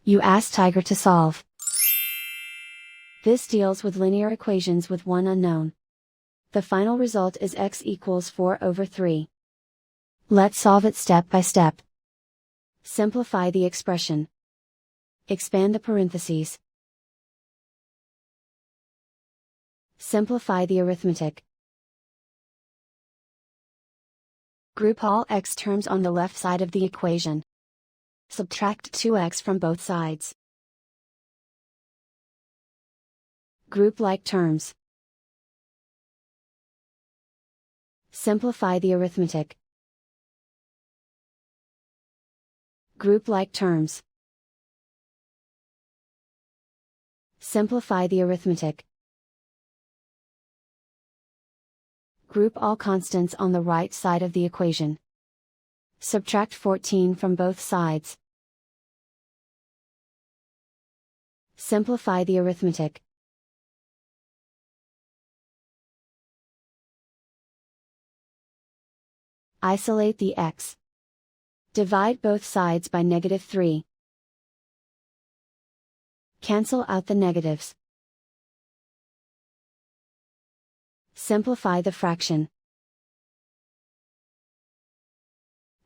You ask Tiger to solve. This deals with linear equations with one unknown. The final result is x equals 4/3. Let's solve it step by step. Simplify the expression. Expand the parentheses. Simplify the arithmetic. Group all x terms on the left side of the equation. Subtract 2x from both sides. Group like terms. Simplify the arithmetic. Group like terms. Simplify the arithmetic. Group all constants on the right side of the equation. Subtract 14 from both sides. Simplify the arithmetic. Isolate the x. Divide both sides by -3. Cancel out the negatives. Simplify the fraction.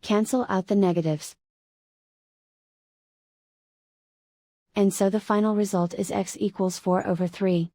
Cancel out the negatives. And so the final result is x equals 4/3.